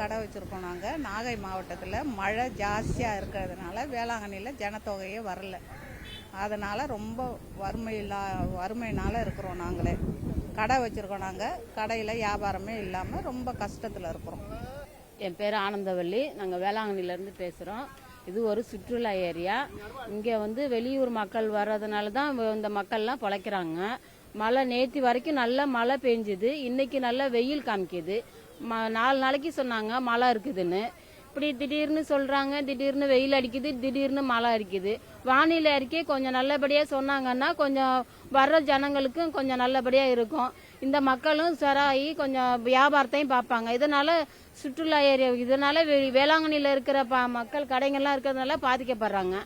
கடை வச்சுருக்கோம். நாங்கள் நாகை மாவட்டத்தில் மழை ஜாஸ்தியாக இருக்கிறதுனால வேளாங்கண்ணியில் ஜனத்தொகையே வரல. அதனால் ரொம்ப வறுமையினால் இருக்கிறோம். நாங்களே கடை வச்சுருக்கோம். நாங்கள் கடையில் வியாபாரமே இல்லாமல் ரொம்ப கஷ்டத்தில் இருக்கிறோம். என் பேர் ஆனந்தவல்லி. நாங்கள் வேளாங்கண்ணிலேருந்து பேசுகிறோம். இது ஒரு சுற்றுலா ஏரியா. இங்கே வெளியூர் மக்கள் வர்றதுனால தான் இந்த மக்கள்லாம் பிழைக்கிறாங்க. மழை நேற்று வரைக்கும் நல்லா மழை பெஞ்சுது. இன்னைக்கு நல்லா வெயில் காமிக்குது. 4 நாளைக்கு சொன்னாங்க மழை இருக்குதுன்னு. இப்படி திடீர்னு சொல்கிறாங்க, திடீர்னு வெயில் அடிக்குது, திடீர்னு மழை அடிக்குது. வானிலை அறிக்கை கொஞ்சம் நல்லபடியாக சொன்னாங்கன்னா கொஞ்சம் வர்ற ஜனங்களுக்கும் கொஞ்சம் நல்லபடியாக இருக்கும். இந்த மக்களும் சராகி கொஞ்சம் வியாபாரத்தையும் பார்ப்பாங்க. இதனால் சுற்றுலா ஏரியா இதனால் வேளாங்கண்ணியில் இருக்கிற மக்கள் கடைகள்லாம் இருக்கிறதுனால பாதிக்கப்படுறாங்க.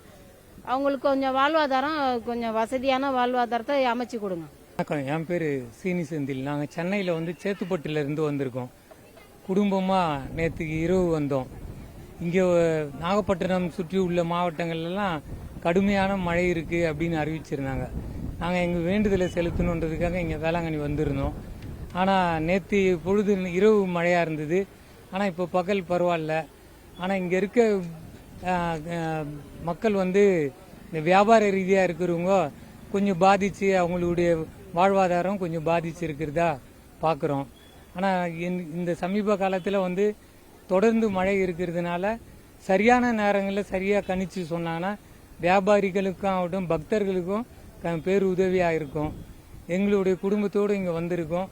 அவங்களுக்கு கொஞ்சம் வாழ்வாதாரம் கொஞ்சம் வசதியான வாழ்வாதாரத்தை அமைச்சு கொடுங்க. வணக்கம், என் பேர் சீனி செந்தில். நாங்கள் சென்னையில் சேத்துப்பட்டிலேருந்து வந்திருக்கோம். குடும்பமாக நேற்றுக்கு இரவு வந்தோம். இங்கே நாகப்பட்டினம் சுற்றி உள்ள மாவட்டங்கள்லாம் கடுமையான மழை இருக்குது அப்படின்னு அறிவிச்சிருந்தாங்க. நாங்கள் எங்கள் வேண்டுதலை செலுத்தணுன்றதுக்காக இங்கே வேளாங்கண்ணி வந்திருந்தோம். ஆனால் நேற்று பொழுது இரவு மழையாக இருந்தது. ஆனால் இப்போ பகல் பரவாயில்ல. ஆனால் இங்கே இருக்க மக்கள் இந்த வியாபார ரீதியாக இருக்கிறவங்க கொஞ்சம் பாதித்து அவங்களுடைய வாழ்வாதாரம் கொஞ்சம் பாதிச்சு இருக்கிறதா பார்க்குறோம். ஆனால் இந்த சமீப காலத்தில் தொடர்ந்து மழை இருக்கிறதுனால சரியான நேரங்களில் சரியாக கணிச்சு சொன்னாங்கன்னா வியாபாரிகளுக்கும் ஆகட்டும் பக்தர்களுக்கும் பேருதவியாக இருக்கும். எங்களுடைய குடும்பத்தோடு இங்கே வந்திருக்கோம்.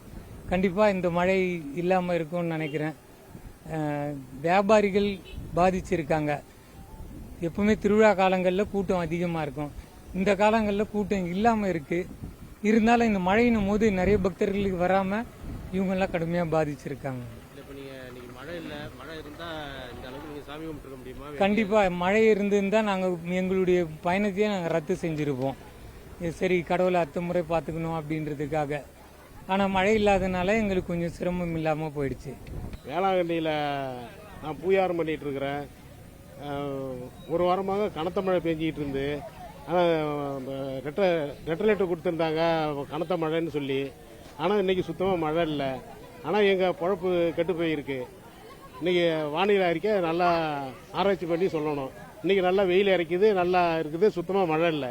கண்டிப்பாக இந்த மழை இல்லாமல் இருக்கும்னு நினைக்கிறேன். வியாபாரிகள் பாதிச்சிருக்காங்க. எப்பவுமே திருவிழா காலங்களில் கூட்டம் அதிகமாக இருக்கும். இந்த காலங்களில் கூட்டம் இல்லாமல் இருக்குது. இருந்தாலும் இந்த மழையினும் போது நிறைய பக்தர்களுக்கு வராமல் இவங்கெல்லாம் கடுமையாக பாதிச்சிருக்காங்க. கண்டிப்பாக மழை இருந்திருந்தால் நாங்கள் எங்களுடைய பயணத்தையே நாங்கள் ரத்து செஞ்சுருப்போம். சரி, கடவுளை அடுத்த முறை பார்த்துக்கணும் அப்படின்றதுக்காக. ஆனால் மழை இல்லாதனால எங்களுக்கு கொஞ்சம் சிரமம் இல்லாமல் போயிடுச்சு. வேளாங்கண்ணியில் நான் பூயாரம் பண்ணிகிட்டு இருக்கிறேன். ஒரு வாரமாக கனத்த மழை பெஞ்சிக்கிட்டு இருந்து, ஆனால் ரெட்டை லெட்டர் கொடுத்துருந்தாங்க கனத்த மழைன்னு சொல்லி. ஆனால் இன்றைக்கி சுத்தமாக மழை இல்லை. ஆனால் எங்கள் பொழப்பு கெட்டு போயிருக்கு. இன்றைக்கி வானிலை அறிக்கை நல்லா ஆராய்ச்சி பண்ணி சொல்லணும். இன்றைக்கி நல்லா வெயில் இறக்குது, நல்லா இருக்குது, சுத்தமாக மழை இல்லை.